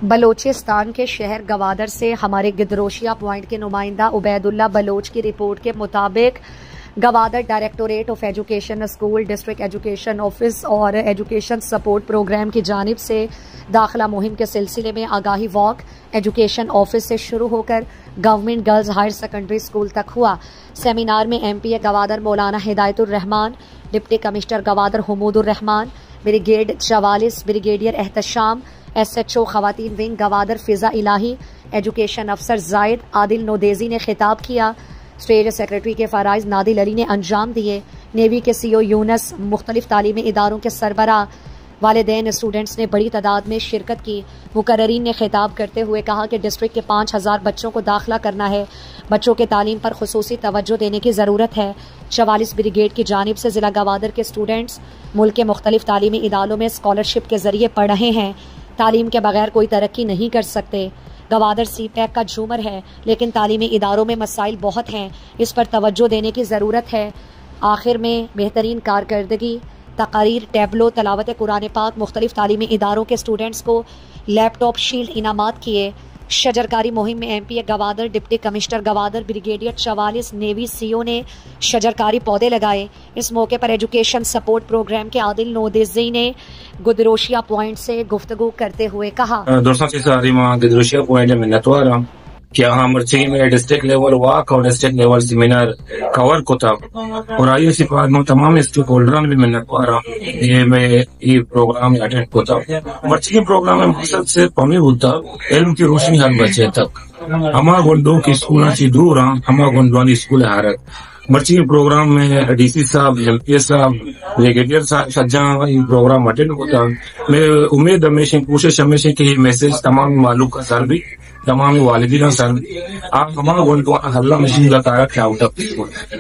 بلوچستان کے شہر گوادر سے ہمارے گدروشیہ پوائنٹ کے نمائندہ عبید اللہ بلوچ کی رپورٹ کے مطابق Gwadar directorate of education school district education office اور ایجوکیشن سپورٹ پروگرام کی جانب سے داخلہ مہم کے سلسلے میں آگاہی واک ایجوکیشن آفس سے شروع ہو کر government girls higher secondary school تک ہوا۔ سیمینار میں M P A Gwadar Maulana Hidayat ur-Rehman, deputy commissioner Gwadar Hamood ur-Rehman, brigade 44 brigadier Ehtesham, S H O خواتین ونگ گوادر فضا الہی، ایجوکیشن افسر زائد عادل نودیزی نے خطاب کیا۔ اسٹیٹ سیکرٹری کے فرائض نادل علی نے انجام دیے۔ نیوی کے سی او یونس، مختلف تعلیمی اداروں کے سربراہ، والدین، اسٹوڈنٹس نے بڑی تعداد میں شرکت کی۔ مقررین نے خطاب کرتے ہوئے کہا کہ ڈسٹرکٹ کے 5000 بچوں کو داخلہ کرنا ہے، بچوں کے تعلیم پر خصوصی توجہ دینے کی ضرورت ہے۔ 44 بریگیڈ کی جانب سے ضلع گوادر کے اسٹوڈنٹس ملک کے مختلف تعلیمی اداروں میں اسکالرشپ کے ذریعے پڑھ رہے ہیں۔ تعلیم کے بغیر کوئی ترقی نہیں کر سکتے۔ گوادر سی پیک کا جھومر ہے، لیکن تعلیمی اداروں میں مسائل بہت ہیں، اس پر توجہ دینے کی ضرورت ہے۔ آخر میں بہترین کارکردگی، تقاریر، ٹیبلو، تلاوت قرآن پاک، مختلف تعلیمی اداروں کے اسٹوڈنٹس کو لیپ ٹاپ شیلڈ انعامات کیے۔ شجرکاری مہم میں M P A Gwadar, deputy commissioner Gwadar, brigadier 44 navy C O نے شجرکاری پودے لگائے۔ اس موقع پر ایجوکیشن سپورٹ پروگرام کے عادل نودیزی نے گدروشیہ پوائنٹ سے گفتگو کرتے ہوئے کہا، دوستوں سے ساری ماں گدروشیہ پوائنٹ میں منتوارا کیا ہاں مرچی میں ڈسٹرکٹ لیول واک اور ڈسٹرکٹ لیول سیمینار کور کو تھا اور آئی سی بعد میں تمام اسٹیک ہولڈران بھی منتوارا یہ میں یہ پروگرام اٹینڈ کو تھا۔ مرچی کے پروگرام میں مقصد سے پمی ہوتا علم کی روشنی ہر بچے تک ہما گنڈوں کی اسکول سے دور ہاں ہما گنڈوانی اسکول حارت مرچی کے پروگرام میں ڈی سی صاحب، ایم پی ایس صاحب، بریگیڈیئر صاحب سجاں یہ پروگرام اٹینڈ ہوتا۔ میں امید ہمیشہ کوشش ہمیشہ کہ یہ میسج تمام معلوم کا سر بھی تمام والدین سر آپ ہمارا گنڈوان حلہ مشین کا تارک ہے